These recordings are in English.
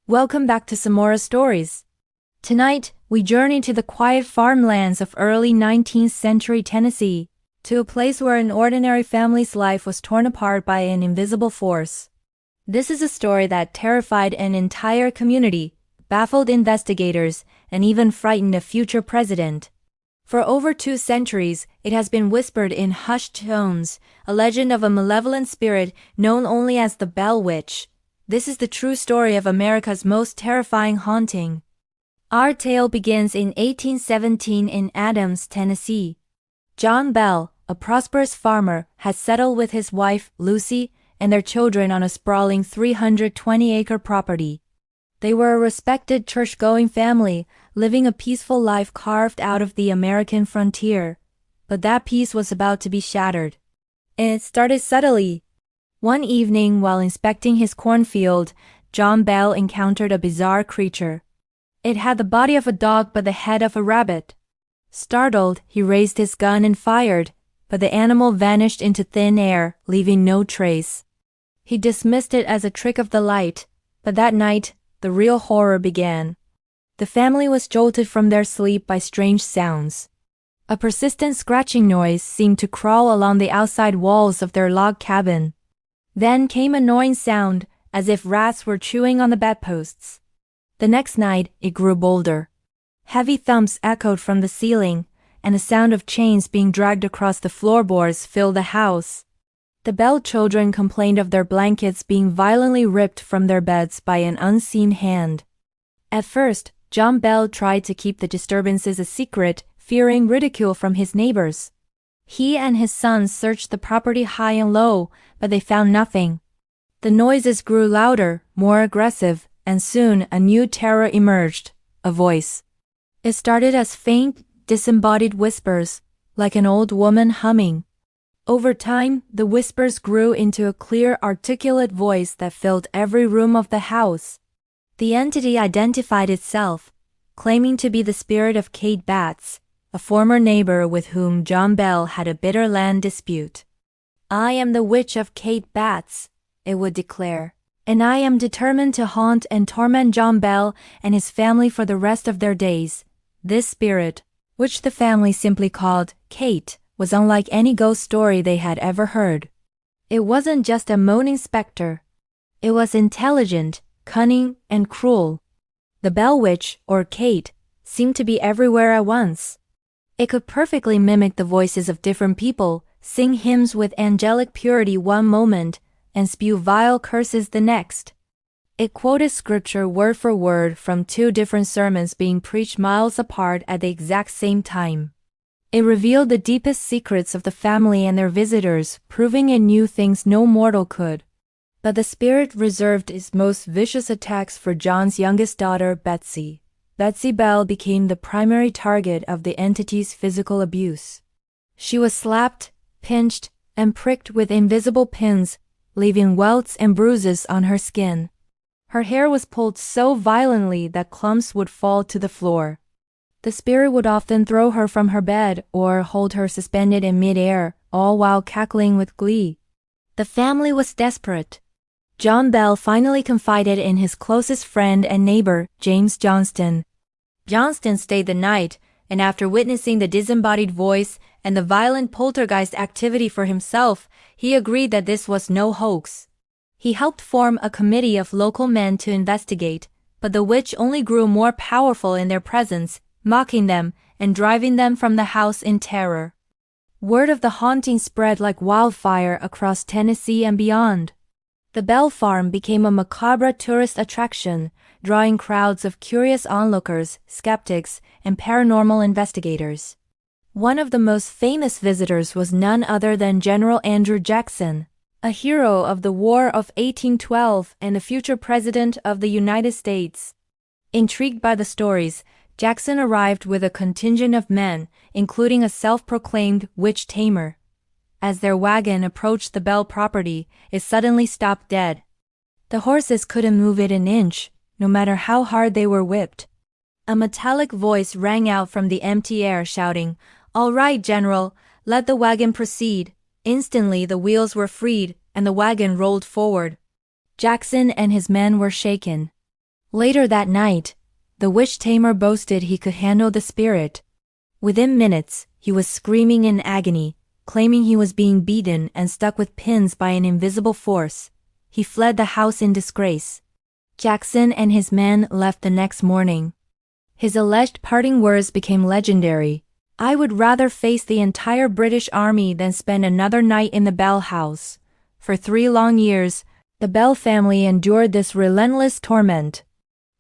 Welcome back to Somora Stories. Tonight, we journey to the quiet farmlands of early 19th century Tennessee, to a place where an ordinary family's life was torn apart by an invisible force. This is a story that terrified an entire community, baffled investigators, and even frightened a future president. For over 2 centuries, it has been whispered in hushed tones, a legend of a malevolent spirit known only as the Bell Witch. This is the true story of America's most terrifying haunting. Our tale begins in 1817 in Adams, Tennessee. John Bell, a prosperous farmer, had settled with his wife, Lucy, and their children on a sprawling 320-acre property. They were a respected church-going family, living a peaceful life carved out of the American frontier. But that peace was about to be shattered. And it started subtly. One evening, while inspecting his cornfield, John Bell encountered a bizarre creature. It had the body of a dog but the head of a rabbit. Startled, he raised his gun and fired, but the animal vanished into thin air, leaving no trace. He dismissed it as a trick of the light, but that night, the real horror began. The family was jolted from their sleep by strange sounds. A persistent scratching noise seemed to crawl along the outside walls of their log cabin. Then came a gnawing sound, as if rats were chewing on the bedposts. The next night, it grew bolder. Heavy thumps echoed from the ceiling, and the sound of chains being dragged across the floorboards filled the house. The Bell children complained of their blankets being violently ripped from their beds by an unseen hand. At first, John Bell tried to keep the disturbances a secret, fearing ridicule from his neighbors. He and his sons searched the property high and low, but they found nothing. The noises grew louder, more aggressive, and soon a new terror emerged, a voice. It started as faint, disembodied whispers, like an old woman humming. Over time, the whispers grew into a clear, articulate voice that filled every room of the house. The entity identified itself, claiming to be the spirit of Kate Batts, a former neighbor with whom John Bell had a bitter land dispute. "I am the witch of Kate Batts," it would declare, "and I am determined to haunt and torment John Bell and his family for the rest of their days." This spirit, which the family simply called Kate, was unlike any ghost story they had ever heard. It wasn't just a moaning specter. It was intelligent, cunning, and cruel. The Bell Witch, or Kate, seemed to be everywhere at once. It could perfectly mimic the voices of different people, sing hymns with angelic purity one moment, and spew vile curses the next. It quoted scripture word for word from 2 different sermons being preached miles apart at the exact same time. It revealed the deepest secrets of the family and their visitors, proving it knew things no mortal could. But the spirit reserved its most vicious attacks for John's youngest daughter, Betsy. Betsy Bell became the primary target of the entity's physical abuse. She was slapped, pinched, and pricked with invisible pins, leaving welts and bruises on her skin. Her hair was pulled so violently that clumps would fall to the floor. The spirit would often throw her from her bed or hold her suspended in midair, all while cackling with glee. The family was desperate. John Bell finally confided in his closest friend and neighbor, James Johnston. Johnston stayed the night, and after witnessing the disembodied voice and the violent poltergeist activity for himself, he agreed that this was no hoax. He helped form a committee of local men to investigate, but the witch only grew more powerful in their presence, mocking them and driving them from the house in terror. Word of the haunting spread like wildfire across Tennessee and beyond. The Bell Farm became a macabre tourist attraction, drawing crowds of curious onlookers, skeptics, and paranormal investigators. One of the most famous visitors was none other than General Andrew Jackson, a hero of the War of 1812 and a future president of the United States. Intrigued by the stories, Jackson arrived with a contingent of men, including a self-proclaimed witch tamer. As their wagon approached the Bell property, it suddenly stopped dead. The horses couldn't move it an inch, no matter how hard they were whipped. A metallic voice rang out from the empty air shouting, "All right, General, let the wagon proceed." Instantly the wheels were freed, and the wagon rolled forward. Jackson and his men were shaken. Later that night, the witch tamer boasted he could handle the spirit. Within minutes, he was screaming in agony, claiming he was being beaten and stuck with pins by an invisible force. He fled the house in disgrace. Jackson and his men left the next morning. His alleged parting words became legendary. "I would rather face the entire British Army than spend another night in the Bell house." For 3 long years, the Bell family endured this relentless torment.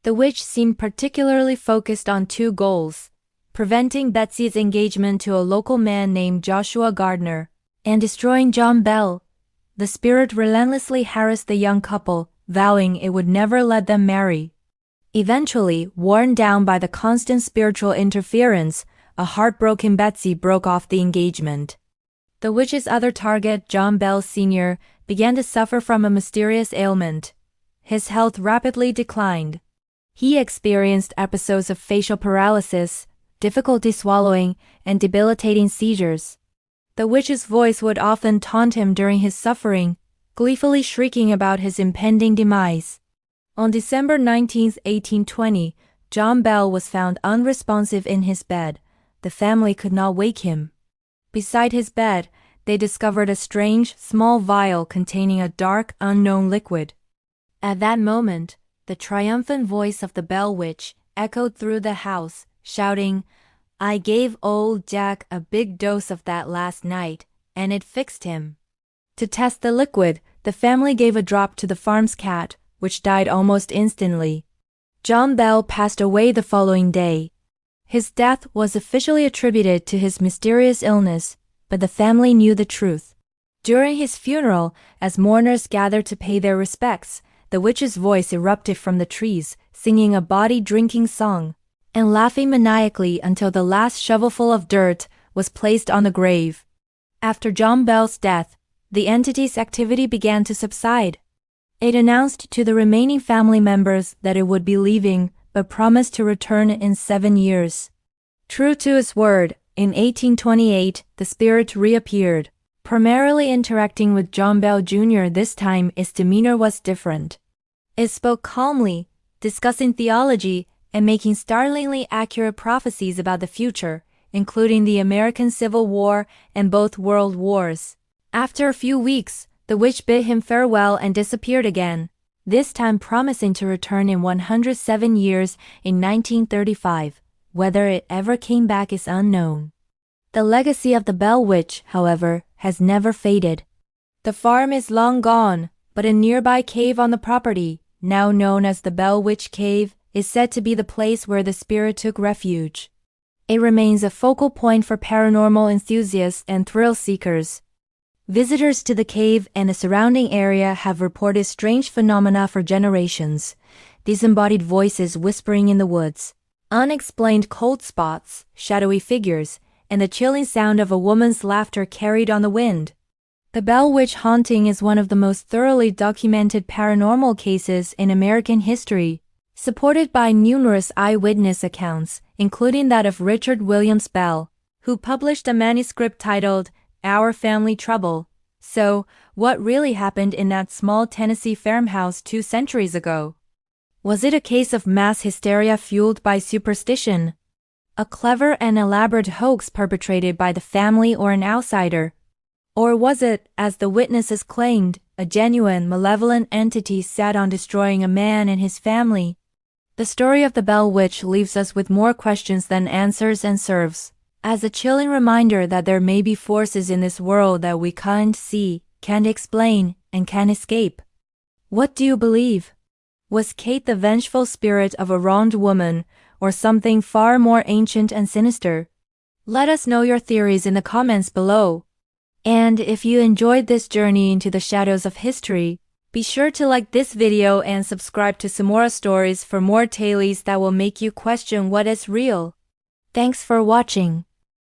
The witch seemed particularly focused on 2 goals: preventing Betsy's engagement to a local man named Joshua Gardner, and destroying John Bell. The spirit relentlessly harassed the young couple, vowing it would never let them marry. Eventually, worn down by the constant spiritual interference, a heartbroken Betsy broke off the engagement. The witch's other target, John Bell Sr., began to suffer from a mysterious ailment. His health rapidly declined. He experienced episodes of facial paralysis, difficulty swallowing, and debilitating seizures. The witch's voice would often taunt him during his suffering, gleefully shrieking about his impending demise. On December 19, 1820, John Bell was found unresponsive in his bed. The family could not wake him. Beside his bed, they discovered a strange, small vial containing a dark, unknown liquid. At that moment, the triumphant voice of the Bell Witch echoed through the house, shouting, "I gave old Jack a big dose of that last night, and it fixed him." To test the liquid, the family gave a drop to the farm's cat, which died almost instantly. John Bell passed away the following day. His death was officially attributed to his mysterious illness, but the family knew the truth. During his funeral, as mourners gathered to pay their respects, the witch's voice erupted from the trees, singing a body-drinking song, and laughing maniacally until the last shovelful of dirt was placed on the grave. After John Bell's death, the entity's activity began to subside. It announced to the remaining family members that it would be leaving, but promised to return in 7 years. True to its word, in 1828, the spirit reappeared, primarily interacting with John Bell Jr. This time its demeanor was different. It spoke calmly, discussing theology and making startlingly accurate prophecies about the future, including the American Civil War and both World Wars. After a few weeks, the witch bid him farewell and disappeared again, this time promising to return in 107 years in 1935. Whether it ever came back is unknown. The legacy of the Bell Witch, however, has never faded. The farm is long gone, but a nearby cave on the property, now known as the Bell Witch Cave, is said to be the place where the spirit took refuge. It remains a focal point for paranormal enthusiasts and thrill seekers. Visitors to the cave and the surrounding area have reported strange phenomena for generations: disembodied voices whispering in the woods, unexplained cold spots, shadowy figures, and the chilling sound of a woman's laughter carried on the wind. The Bell Witch haunting is one of the most thoroughly documented paranormal cases in American history, supported by numerous eyewitness accounts, including that of Richard Williams Bell, who published a manuscript titled Our Family Trouble. So, what really happened in that small Tennessee farmhouse 2 centuries ago? Was it a case of mass hysteria fueled by superstition? A clever and elaborate hoax perpetrated by the family or an outsider? Or was it, as the witnesses claimed, a genuine malevolent entity set on destroying a man and his family? The story of the Bell Witch leaves us with more questions than answers and serves as a chilling reminder that there may be forces in this world that we can't see, can't explain, and can't escape. What do you believe? Was Kate the vengeful spirit of a wronged woman, or something far more ancient and sinister? Let us know your theories in the comments below. And if you enjoyed this journey into the shadows of history, be sure to like this video and subscribe to Somora Stories for more tales that will make you question what is real. Thanks for watching.